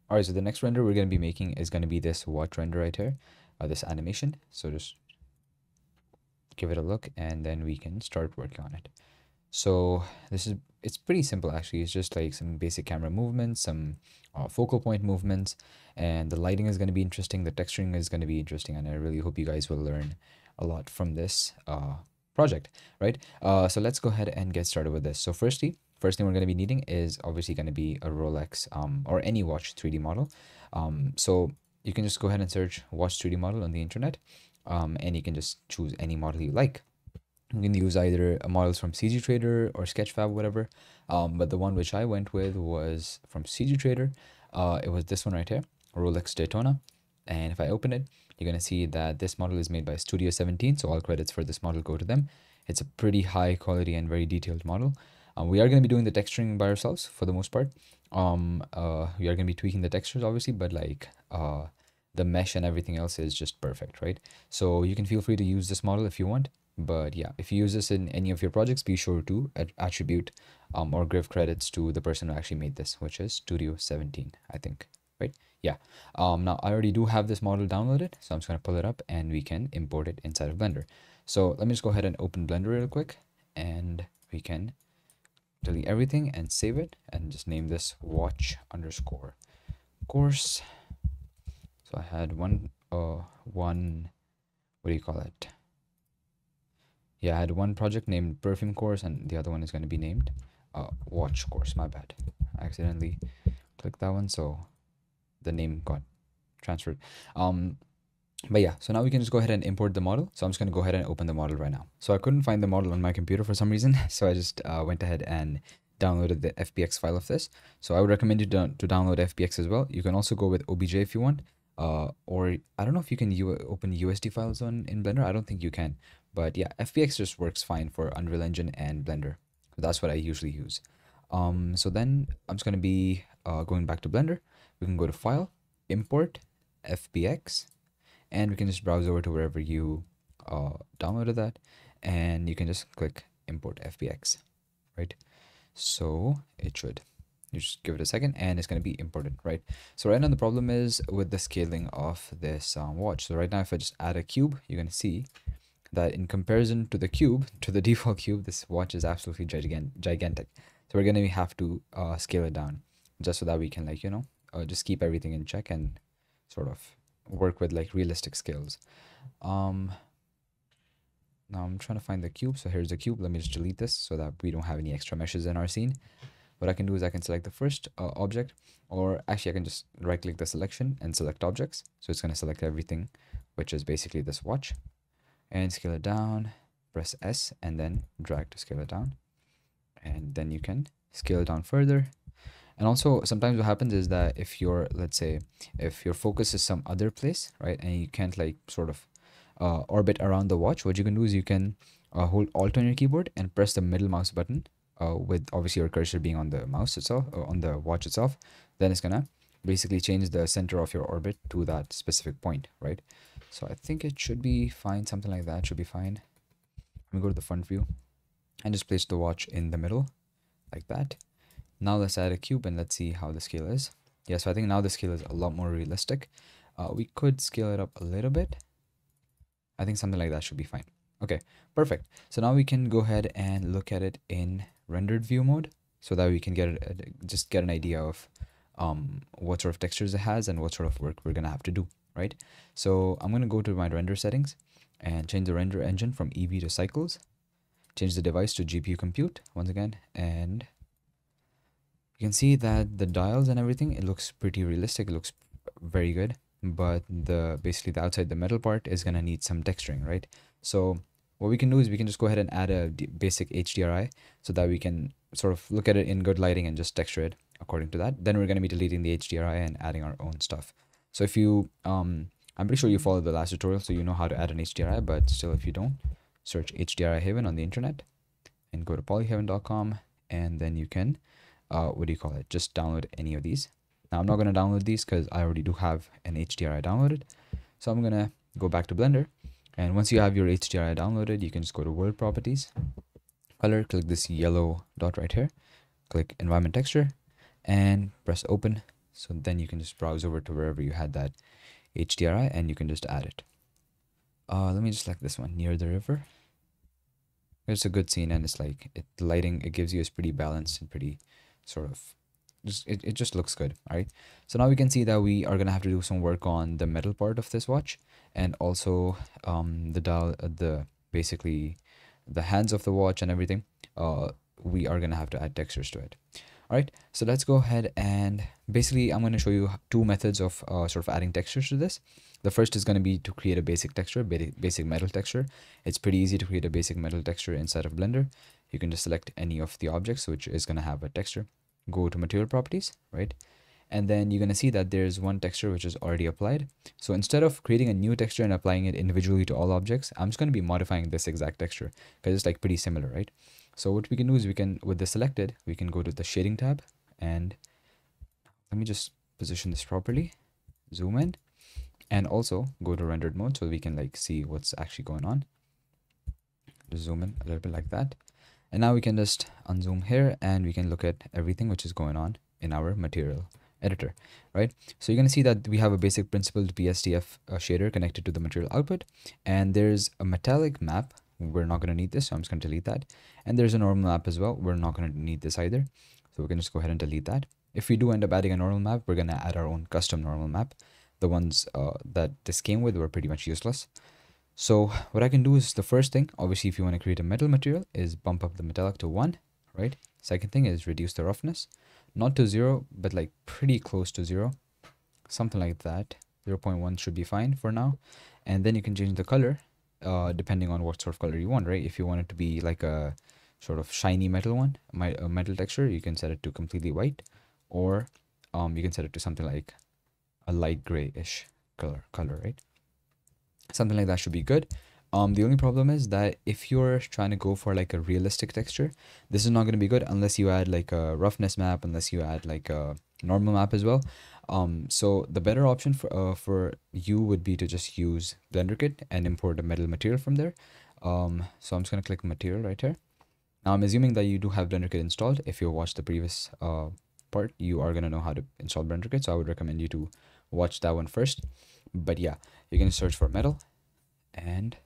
All right, so the next render we're going to be making is going to be this watch render right here, this animation. So just give it a look and then we can start working on it. So it's pretty simple actually. It's just like some basic camera movements, some focal point movements, and the lighting is going to be interesting. The texturing is going to be interesting, and I really hope you guys will learn a lot from this project, right? So let's go ahead and get started with this. So first thing we're going to be needing is obviously going to be a Rolex or any watch 3D model. So you can just go ahead and search watch 3D model on the internet, and you can just choose any model you like. You can use either models from CG Trader or Sketchfab, whatever. But the one which I went with was from CG Trader. It was this one right here, Rolex Daytona. And if I open it, you're going to see that this model is made by Studio 17. So all credits for this model go to them. It's a pretty high quality and very detailed model. We are going to be doing the texturing by ourselves for the most part. We are going to be tweaking the textures, obviously, but like the mesh and everything else is just perfect, right? So you can feel free to use this model if you want. But yeah, if you use this in any of your projects, be sure to attribute or give credits to the person who actually made this, which is Studio 17, I think, right? Yeah. Now I already do have this model downloaded, so I'm just going to pull it up and we can import it inside of Blender. So let me just go ahead and open Blender real quick, and we can delete everything and save it and just name this watch underscore course. So I had one, what do you call it? Yeah, I had one project named perfume course and the other one is going to be named watch course. My bad. I accidentally clicked that one, so the name got transferred. But yeah, so now we can just go ahead and import the model. So I'm just going to go ahead and open the model right now. So I couldn't find the model on my computer for some reason. So I just went ahead and downloaded the FBX file of this. So I would recommend you to download FBX as well. You can also go with OBJ if you want. Or I don't know if you can open USD files in Blender. I don't think you can. But yeah, FBX just works fine for Unreal Engine and Blender. That's what I usually use. So then I'm just going to be going back to Blender. We can go to File, Import, FBX, and we can just browse over to wherever you downloaded that, and you can just click Import FBX, right? So it should. You just give it a second and it's going to be imported, right? So right now the problem is with the scaling of this watch. So right now if I just add a cube, you're going to see that in comparison to the cube, to the default cube, this watch is absolutely gigantic. So we're going to have to scale it down just so that we can, like, you know, just keep everything in check and sort of work with like realistic scales. Now I'm trying to find the cube. So here's the cube. Let me just delete this so that we don't have any extra meshes in our scene. What I can do is I can select the first object, or actually I can just right click the selection and select objects. So it's going to select everything, which is basically this watch, and scale it down, press S and then drag to scale it down. And then you can scale it down further. And also sometimes what happens is that if you're, let's say, if your focus is some other place, right, and you can't like sort of orbit around the watch, what you can do is you can hold Alt on your keyboard and press the middle mouse button with obviously your cursor being on the mouse itself or on the watch itself. Then it's gonna basically change the center of your orbit to that specific point, right? So I think it should be fine. Something like that should be fine. Let me go to the front view and just place the watch in the middle like that. Now let's add a cube and let's see how the scale is. Yeah, so I think now the scale is a lot more realistic. We could scale it up a little bit. I think something like that should be fine. Okay, perfect. So now we can go ahead and look at it in rendered view mode so that we can just get an idea of what sort of textures it has and what sort of work we're gonna have to do, right? So I'm gonna go to my render settings and change the render engine from EB to cycles. Change the device to GPU compute once again, and you can see that the dials and everything, it looks pretty realistic. It looks very good, but basically the outside the metal part is gonna need some texturing, right? So what we can do is we can just go ahead and add a basic HDRI so that we can sort of look at it in good lighting and just texture it according to that. Then we're going to be deleting the HDRI and adding our own stuff. So if you I'm pretty sure you followed the last tutorial, so you know how to add an HDRI, but still if you don't, search HDRI Haven on the internet and go to polyhaven.com, and then you can what do you call it, just download any of these. Now I'm not going to download these because I already do have an HDRI downloaded, so I'm going to go back to Blender. And once you have your HDRI downloaded, you can just go to World Properties, Color, click this yellow dot right here, click Environment Texture, and press Open, So then you can just browse over to wherever you had that HDRI and you can just add it. Let me just select this one, near the river. It's a good scene, and it's like the lighting it gives you is pretty balanced and pretty sort of it just looks good. All right, so now we can see that we are gonna have to do some work on the metal part of this watch, and also the dial the basically the hands of the watch and everything. We are gonna have to add textures to it. All right, so let's go ahead and basically I'm going to show you two methods of sort of adding textures to this. The first is going to be to create a basic texture, basic metal texture. It's pretty easy to create a basic metal texture inside of Blender. You can just select any of the objects which is going to have a texture. Go to material properties, right? And then you're going to see that there's one texture which is already applied. So instead of creating a new texture and applying it individually to all objects, I'm just going to be modifying this exact texture because it's like pretty similar, right? So what we can do is we can, with this selected, we can go to the shading tab and let me just position this properly, zoom in, and also go to rendered mode so we can like see what's actually going on. Just zoom in a little bit like that. And now we can just unzoom here and we can look at everything which is going on in our material editor, right? So you're going to see that we have a basic principled BSDF shader connected to the material output, and there's a metallic map. We're not going to need this, so I'm just going to delete that. And there's a normal map as well. We're not going to need this either, so we can just go ahead and delete that. If we do end up adding a normal map, we're going to add our own custom normal map. The ones that this came with were pretty much useless. So what I can do is the first thing, obviously if you want to create a metal material, is bump up the metallic to 1, right? Second thing is reduce the roughness, not to 0, but like pretty close to 0, something like that. 0.1 should be fine for now. And then you can change the color depending on what sort of color you want, right? If you want it to be like a sort of shiny metal one, a metal texture, you can set it to completely white, or you can set it to something like a light grayish color, right? Something like that should be good. The only problem is that if you're trying to go for like a realistic texture, this is not going to be good unless you add like a roughness map, unless you add like a normal map as well. So the better option for you would be to just use BlenderKit and import a metal material from there. So I'm just going to click material right here. Now I'm assuming that you do have BlenderKit installed. If you watched the previous part, you are going to know how to install BlenderKit. So I would recommend you to watch that one first. But yeah, you're going to search for metal, and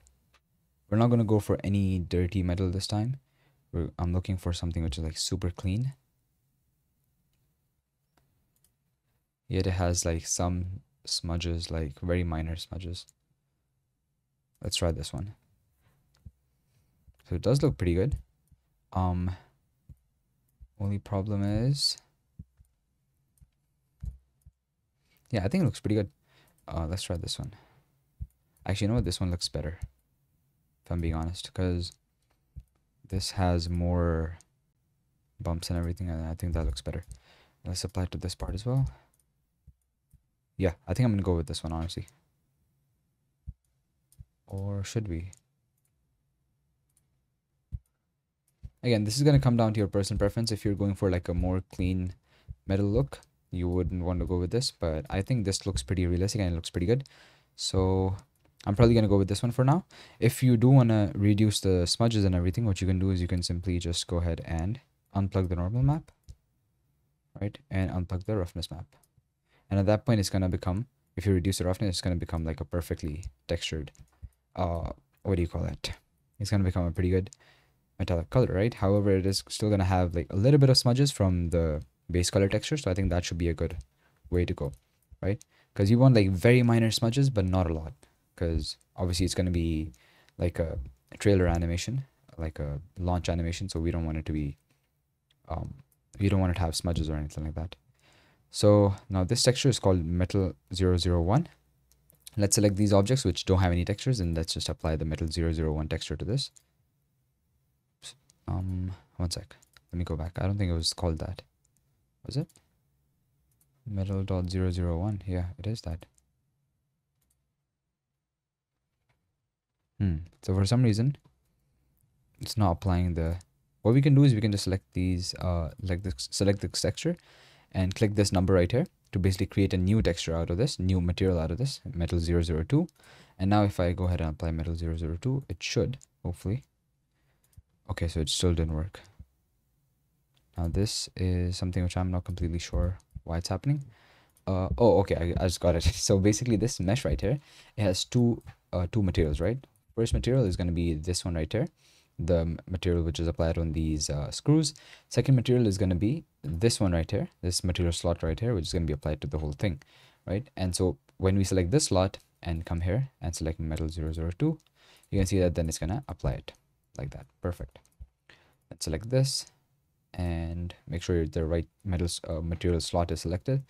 we're not going to go for any dirty metal this time. I'm looking for something which is like super clean, yet it has like some smudges, like very minor smudges. Let's try this one. So it does look pretty good. Only problem is, yeah, I think it looks pretty good. Let's try this one. Actually, you know what? This one looks better, if I'm being honest, because this has more bumps and everything, and I think that looks better. Let's apply it to this part as well. Yeah, I think I'm gonna go with this one, honestly. Or should we? Again, this is gonna come down to your personal preference. If you're going for like a more clean metal look, you wouldn't want to go with this, but I think this looks pretty realistic and it looks pretty good. So I'm probably going to go with this one for now. If you do want to reduce the smudges and everything, what you can do is you can simply just go ahead and unplug the normal map, right? And unplug the roughness map. And at that point, it's going to become, if you reduce the roughness, it's going to become like a perfectly textured, what do you call it? It's going to become a pretty good metallic color, right? However, it is still going to have like a little bit of smudges from the base color texture, so I think that should be a good way to go, right? Because you want like very minor smudges but not a lot, because obviously it's going to be like a trailer animation, like a launch animation, so we don't want it to be we don't want it to have smudges or anything like that. So now this texture is called metal 001. Let's select these objects which don't have any textures, and let's just apply the metal 001 texture to this. One sec, let me go back. I don't think it was called that. Was it? Metal.001. Yeah, it is that. So for some reason, it's not applying the... What we can do is we can just select these, select this texture and click this number right here to basically create a new texture out of this, new material out of this, metal 002. And now if I go ahead and apply metal 002, it should, hopefully. Okay, so it still didn't work. Now this is something which I'm not completely sure why it's happening, Oh, okay, I just got it. So basically this mesh right here, it has two materials, right? First material is going to be this one right here, the material which is applied on these screws. Second material is going to be this one right here, this material slot right here, which is going to be applied to the whole thing, right? And so when we select this slot and come here and select metal 002, you can see that then it's going to apply it like that. Perfect. Let's select this and make sure the right material slot is selected,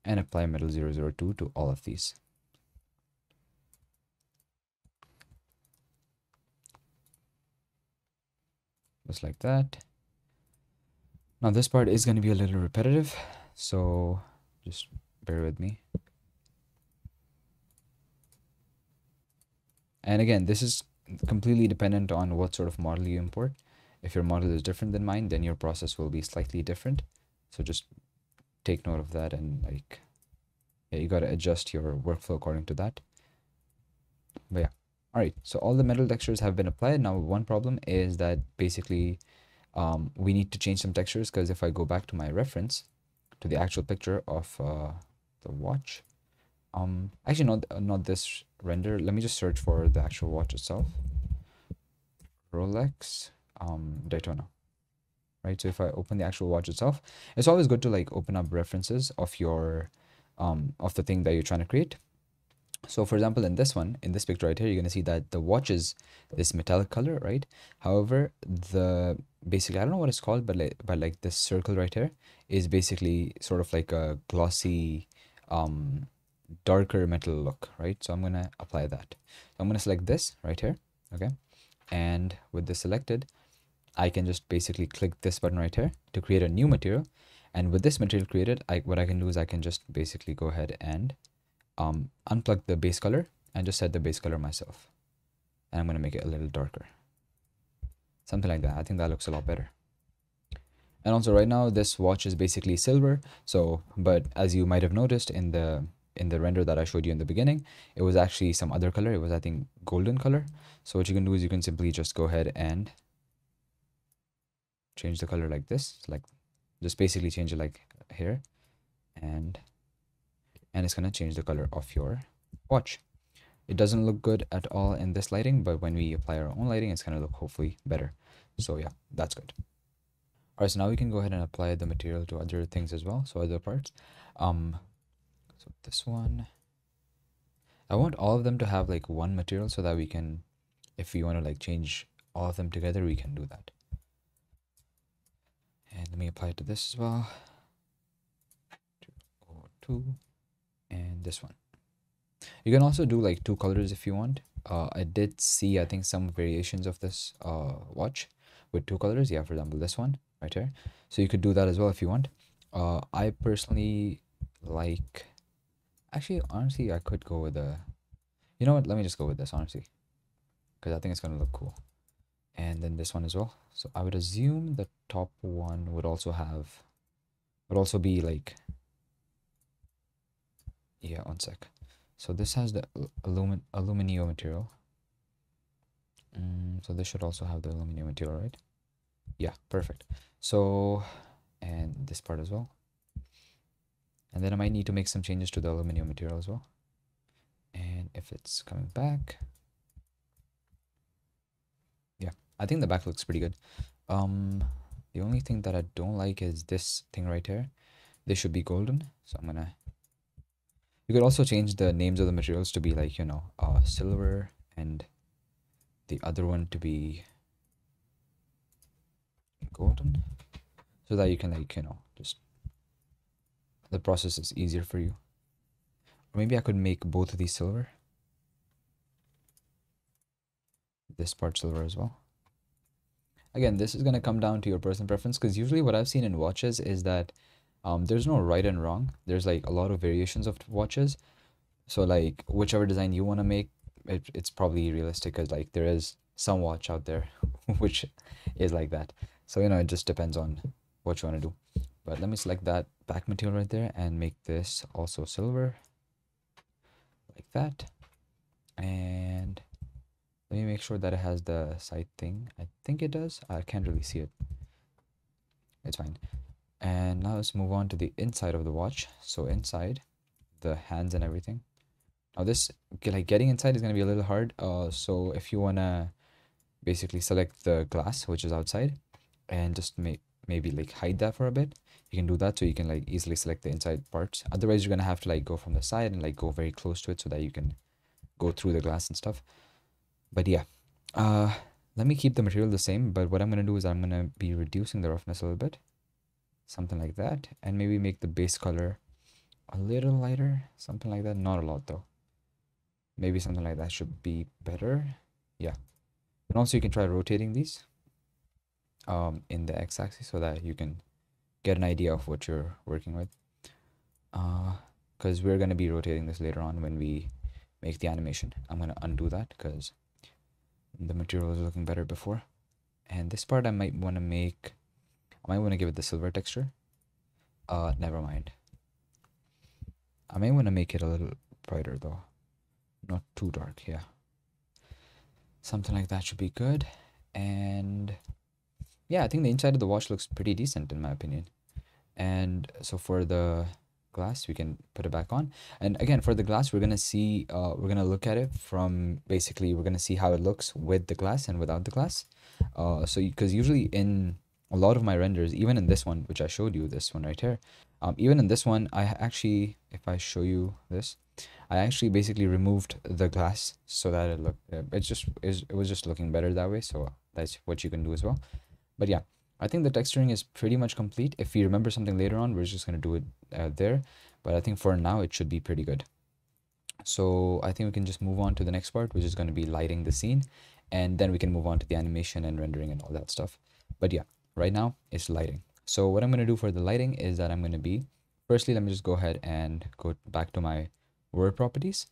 and apply metal 002 to all of these. Just like that. Now this part is going to be a little repetitive, so just bear with me. And again, this is completely dependent on what sort of model you import. If your model is different than mine, then your process will be slightly different. So just take note of that, and like, yeah, you got to adjust your workflow according to that. But yeah. All right, so all the metal textures have been applied. Now one problem is that basically we need to change some textures, because if I go back to my reference, to the actual picture of the watch, actually not this render. Let me just search for the actual watch itself. Rolex Daytona. Right, so if I open the actual watch itself, it's always good to like open up references of your of the thing that you're trying to create. So for example, in this one, in this picture right here, you're going to see that the watch is this metallic color, right? However, the basically, I don't know what it's called, but like this circle right here is basically sort of like a glossy, um, darker metal look, right? So I'm going to apply that. So I'm going to select this right here, okay? And with this selected, I can just basically click this button right here to create a new material. And with this material created, what I can do is I can just basically go ahead and unplug the base color and just set the base color myself. And I'm going to make it a little darker. Something like that. I think that looks a lot better. And also right now this watch is basically silver. So, but as you might have noticed in the render that I showed you in the beginning, it was actually some other color. It was, I think, golden color. So what you can do is you can simply just go ahead and change the color like this. Like just basically change it like here, and it's going to change the color of your watch. It doesn't look good at all in this lighting, but when we apply our own lighting, it's going to look hopefully better. So yeah, that's good. All right, so now we can go ahead and apply the material to other things as well, so other parts. So this one, I want all of them to have like one material so that we can, if we want to like change all of them together, we can do that. And let me apply it to this as well. 2, and this one. You can also do like two colors if you want. I did see, I think, some variations of this watch with two colors. Yeah, for example, this one right here. So you could do that as well if you want. I personally like, actually, honestly, I could go with a, you know what, let me just go with this, honestly, because I think it's going to look cool. And then this one as well. So I would assume the top one would also be like, yeah, one sec. So this has the aluminum material. So this should also have the aluminum material, right? Yeah, perfect. So, and this part as well. And then I might need to make some changes to the aluminum material as well. And if it's coming back, yeah, I think the back looks pretty good. The only thing that I don't like is this thing right here. This should be golden. So I'm gonna, you could also change the names of the materials to be like, you know, silver, and the other one to be golden, so that you can, like, you know, just, the process is easier for you. Or maybe I could make both of these silver, this part silver as well. Again, this is going to come down to your personal preference, because usually what I've seen in watches is that there's no right and wrong. There's like a lot of variations of watches. So like whichever design you want to make, it's probably realistic, because like there is some watch out there which is like that. So, you know, it just depends on what you want to do. But let me select that back material right there and make this also silver like that. And let me make sure that it has the side thing. I think it does. I can't really see it. It's fine. And now let's move on to the inside of the watch. So inside, the hands and everything. Now this, like getting inside is gonna be a little hard. So if you wanna basically select the glass which is outside and just maybe like hide that for a bit, you can do that so you can like easily select the inside parts. Otherwise you're gonna have to like go from the side and like go very close to it so that you can go through the glass and stuff. But yeah, uh let me keep the material the same, but what I'm gonna do is I'm gonna be reducing the roughness a little bit, something like that, and maybe make the base color a little lighter, something like that. Not a lot though. Maybe something like that should be better. Yeah. And also you can try rotating these in the x-axis so that you can get an idea of what you're working with. Because we're going to be rotating this later on when we make the animation. I'm going to undo that because the material was looking better before. And this part I might want to give it the silver texture. Never mind. I may want to make it a little brighter though. Not too dark, yeah. Something like that should be good. And yeah, I think the inside of the watch looks pretty decent in my opinion. And so for the glass, we can put it back on. And again, for the glass, we're gonna see, we're gonna look at it from basically, we're gonna see how it looks with the glass and without the glass. So because usually in a lot of my renders, even in this one, which I showed you, this one right here, even in this one, I actually, if I show you this, I actually basically removed the glass so that it looked, it was just looking better that way. So that's what you can do as well. But yeah, I think the texturing is pretty much complete. If we remember something later on, we're just going to do it there. But I think for now, it should be pretty good. So I think we can just move on to the next part, which is going to be lighting the scene. And then we can move on to the animation and rendering and all that stuff. But yeah, right now it's lighting. So what I'm going to do for the lighting is that I'm going to be, firstly, let me just go ahead and go back to my word properties.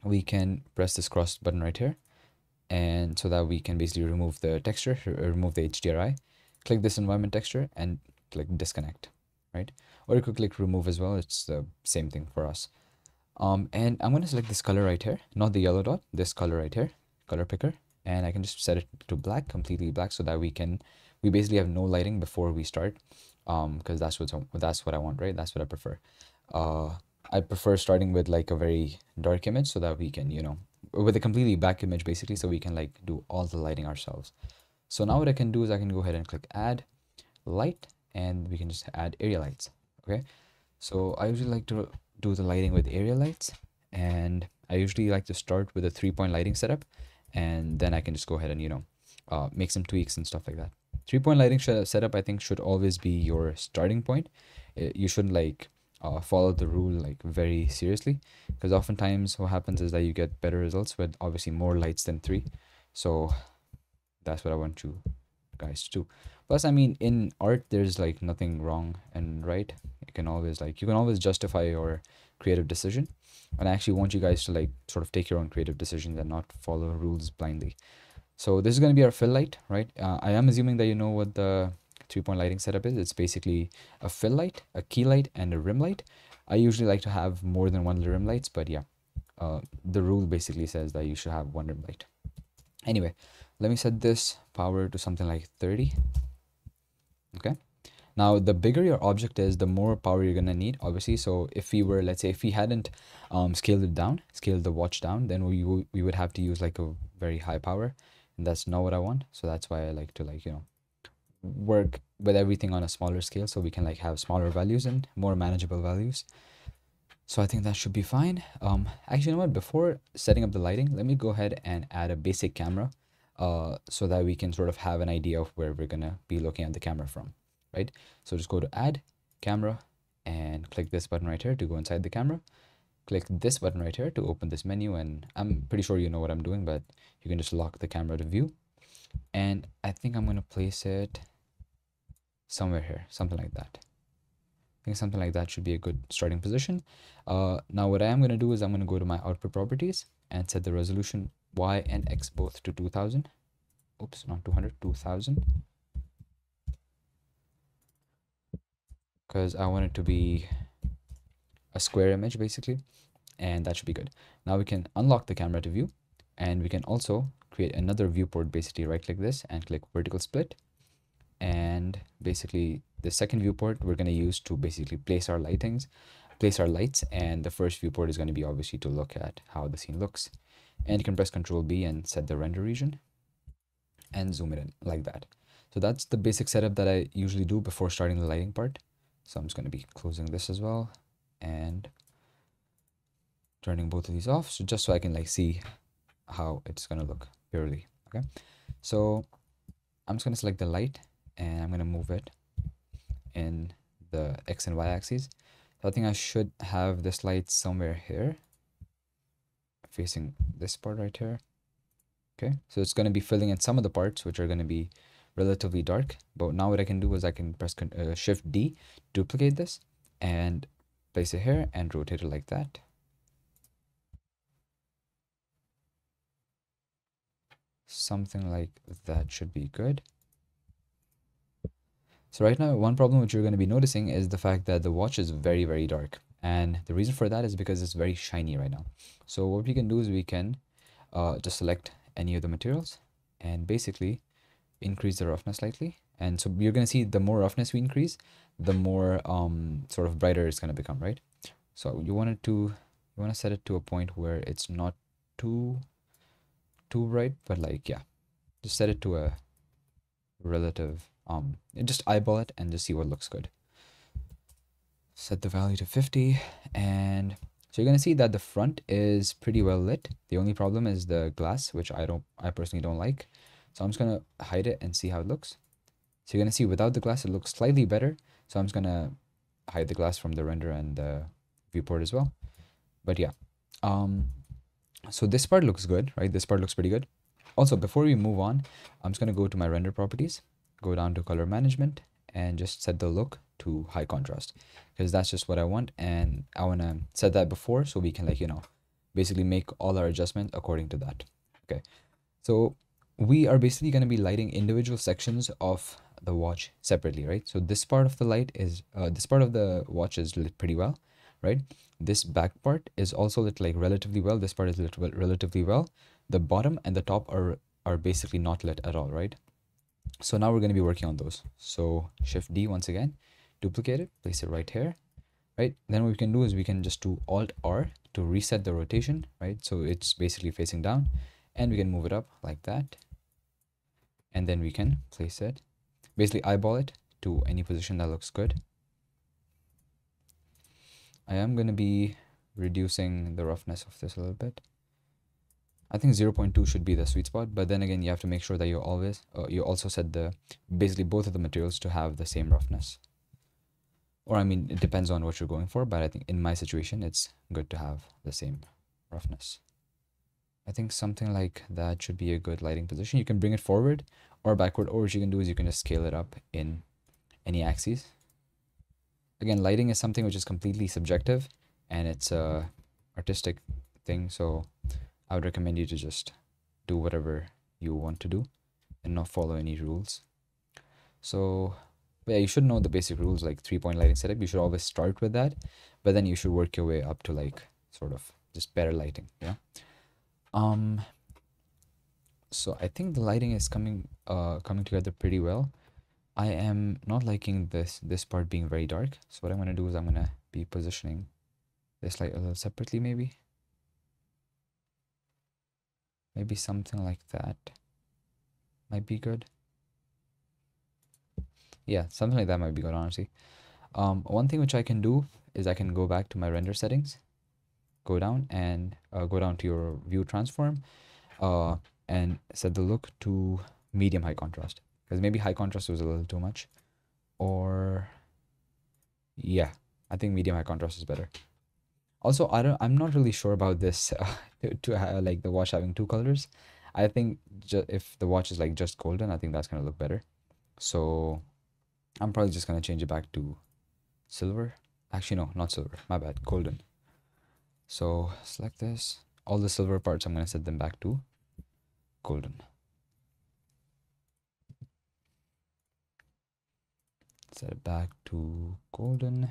We can press this cross button right here, and so that we can basically remove the texture, remove the HDRI. Click this environment texture and click disconnect, right? Or you could click remove as well. It's the same thing for us. And I'm going to select this color right here, not the yellow dot, this color right here, color picker, and I can just set it to black, completely black, so that we basically have no lighting before we start, because that's what I want, right? That's what I prefer. I prefer starting with like a very dark image so that we can, with a completely black image basically, so we can like do all the lighting ourselves. So now what I can do is I can go ahead and click add light, and we can just add area lights. Okay, so I usually like to do the lighting with area lights, and I usually like to start with a 3-point lighting setup, and then I can just go ahead and make some tweaks and stuff like that. 3-point lighting setup I think should always be your starting point. You shouldn't like follow the rule like very seriously, because oftentimes what happens is that you get better results with obviously more lights than 3. So that's what I want you guys to do. Plus, I mean, in art there's like nothing wrong and right. You can always justify your creative decision, and I actually want you guys to like sort of take your own creative decisions and not follow rules blindly. So this is going to be our fill light, right? I am assuming that you know what the 3-point lighting setup is. It's basically a fill light, a key light, and a rim light. I usually like to have more than one rim lights, but yeah, the rule basically says that you should have one rim light. Anyway, let me set this power to something like 30. Okay. Now, the bigger your object is, the more power you're gonna need, obviously. So if we were, let's say, if we hadn't scaled the watch down, then we would have to use like a very high power, and that's not what I want. So that's why I like to work with everything on a smaller scale, so we can like have smaller values and more manageable values. So I think that should be fine. Actually, you know what? Before setting up the lighting, let me go ahead and add a basic camera, so that we can sort of have an idea of where we're gonna be looking at the camera from, right? So just go to add camera and click this button right here to go inside the camera. Click this button right here to open this menu, and I'm pretty sure you know what I'm doing, but you can just lock the camera to view. And I think I'm gonna place it somewhere here, something like that. I think something like that should be a good starting position. Now what I am going to do is I'm going to go to my output properties and set the resolution Y and X both to 2000. Oops, not 200, 2000. Because I want it to be a square image basically, and that should be good. Now we can unlock the camera to view, and we can also create another viewport. Basically right click this and click vertical split, and basically the second viewport we're going to use to basically place our lights, and the first viewport is going to be obviously to look at how the scene looks. And you can press Control B and set the render region and zoom it in like that. So that's the basic setup that I usually do before starting the lighting part. So I'm just going to be closing this as well and turning both of these off, so just so I can like see how it's going to look purely. Okay, so I'm just going to select the light and I'm going to move it in the X and Y axes. So I think I should have this light somewhere here facing this part right here. Okay, so it's going to be filling in some of the parts which are going to be relatively dark, but now what I can do is I can press Shift D, duplicate this and place it here and rotate it like that. Something like that should be good. So right now, one problem which you're going to be noticing is the fact that the watch is very, very dark. And the reason for that is because it's very shiny right now. So what we can do is we can just select any of the materials and basically increase the roughness slightly. And so you're going to see the more roughness we increase, the more sort of brighter it's going to become, right? So you want to set it to a point where it's not too bright, but like, yeah, just set it to a relative, just eyeball it and just see what looks good. Set the value to 50, and so you're going to see that the front is pretty well lit. The only problem is the glass, which I personally don't like. So I'm just going to hide it and see how it looks. So you're going to see without the glass, it looks slightly better. So I'm just going to hide the glass from the render and the viewport as well. But yeah, so this part looks good, right? This part looks pretty good. Also, before we move on, I'm just going to go to my render properties, go down to color management, and just set the look to high contrast, because that's just what I want. And I want to set that before so we can, like, basically make all our adjustments according to that. Okay, so we are basically going to be lighting individual sections of the watch separately, right? So this part of the light is this part of the watch is lit pretty well, right? This back part is also lit like relatively well. This part is lit relatively well. The bottom and the top are basically not lit at all, right? So now we're going to be working on those. So Shift D once again, duplicate it, place it right here, right? Then what we can do is we can just do Alt R to reset the rotation, right? So it's basically facing down, and we can move it up like that. And then we can place it, basically eyeball it to any position that looks good. I am going to be reducing the roughness of this a little bit. I think 0.2 should be the sweet spot, but then again, you have to make sure that you also set basically both of the materials to have the same roughness. Or I mean, it depends on what you're going for, but I think in my situation, it's good to have the same roughness. I think something like that should be a good lighting position. You can bring it forward or backward, or what you can do is you can just scale it up in any axes. Again, lighting is something which is completely subjective, and it's a artistic thing, so I would recommend you to just do whatever you want to do and not follow any rules. So yeah, you should know the basic rules like 3-point lighting setup. You should always start with that, but then you should work your way up to like sort of just better lighting. Yeah. So I think the lighting is coming together pretty well. I am not liking this part being very dark. So what I'm gonna do is I'm gonna be positioning this light a little separately, maybe. Maybe something like that might be good. Yeah, something like that might be good, honestly. One thing which I can do is I can go back to my render settings, go down and go down to your view transform, and set the look to medium high contrast, because maybe high contrast was a little too much, or yeah, I think medium high contrast is better. Also, I'm not really sure about this to have, like, the watch having two colors. I think if the watch is like just golden, I think that's gonna look better. So I'm probably just gonna change it back to silver. Actually, no, not silver. My bad, golden. So select this. All the silver parts, I'm gonna set them back to golden. Set it back to golden.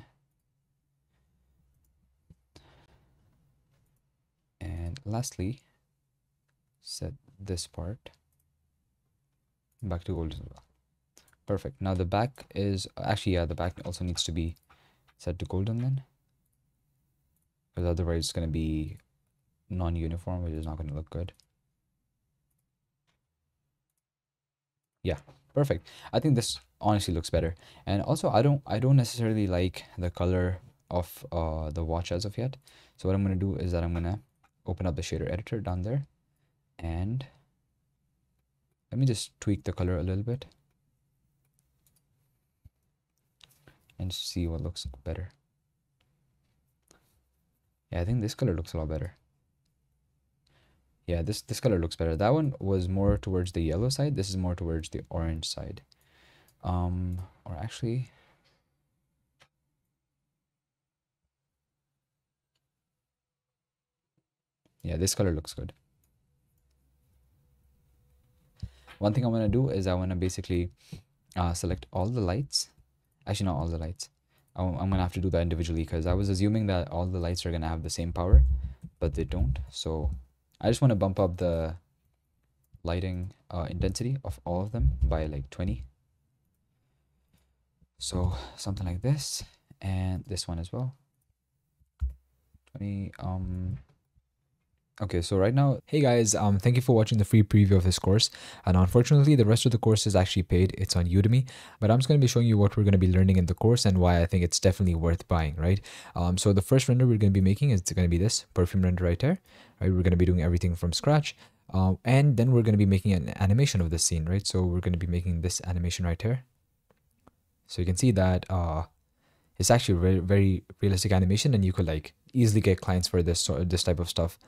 And lastly, set this part back to golden as well. Perfect. Now the back is actually, yeah, the back also needs to be set to golden then, because otherwise it's going to be non-uniform, which is not going to look good. Yeah, perfect. I think this honestly looks better. And also I don't necessarily like the color of the watch as of yet. So what I'm gonna do is that I'm gonna open up the shader editor down there, and let me just tweak the color a little bit and see what looks better. Yeah, I think this color looks a lot better. Yeah, this color looks better. That one was more towards the yellow side. This is more towards the orange side. Or actually, yeah, this color looks good. One thing I want to do is I want to basically select all the lights. Actually, not all the lights. I'm gonna have to do that individually because I was assuming that all the lights are gonna have the same power, but they don't. So I just want to bump up the lighting intensity of all of them by like 20. So something like this, and this one as well. 20. Okay, so right now, hey guys, thank you for watching the free preview of this course. And unfortunately, the rest of the course is actually paid. It's on Udemy, but I'm just going to be showing you what we're going to be learning in the course and why I think it's definitely worth buying, right? So the first render we're going to be making is going to be this perfume render right here, right? We're going to be doing everything from scratch. And then we're going to be making an animation of this scene, right? So we're going to be making this animation right here. So you can see that it's actually very, very realistic animation, and you could like easily get clients for this type of stuff.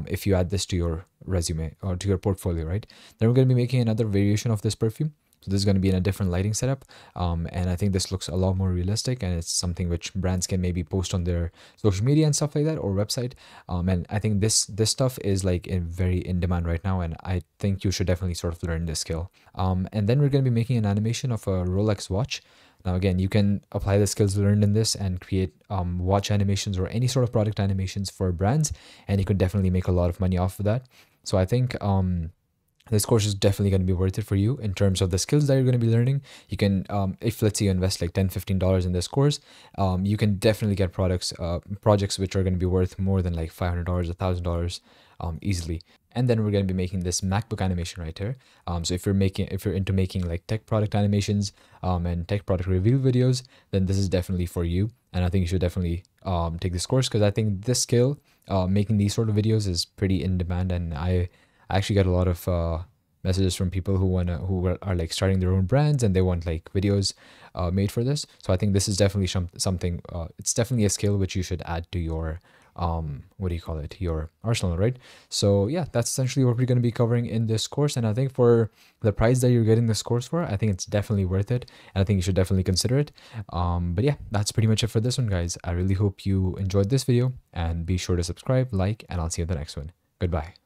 If you add this to your resume or to your portfolio, right? Then we're going to be making another variation of this perfume. So this is going to be in a different lighting setup. And I think this looks a lot more realistic, and it's something which brands can maybe post on their social media and stuff like that, or website. And I think this stuff is like very in demand right now, and I think you should definitely sort of learn this skill. And then we're going to be making an animation of a Rolex watch. Now, again, you can apply the skills learned in this and create watch animations or any sort of product animations for brands, and you could definitely make a lot of money off of that. So I think this course is definitely going to be worth it for you in terms of the skills that you're going to be learning. You can, if let's say you invest like $10-15 in this course, you can definitely get projects which are going to be worth more than like $500, $1,000 easily. And then we're going to be making this MacBook animation right here. So if you're into making like tech product animations and tech product review videos, then this is definitely for you. And I think you should definitely take this course, because I think this skill, making these sort of videos, is pretty in demand. And I actually get a lot of messages from people who are like starting their own brands, and they want like videos made for this. So I think this is definitely something. It's definitely a skill which you should add to your what do you call it, your arsenal, right? So yeah, that's essentially what we're going to be covering in this course. And I think for the price that you're getting this course for, I think it's definitely worth it, and I think you should definitely consider it. But yeah, that's pretty much it for this one, guys. I really hope you enjoyed this video, and be sure to subscribe, like, and I'll see you in the next one. Goodbye.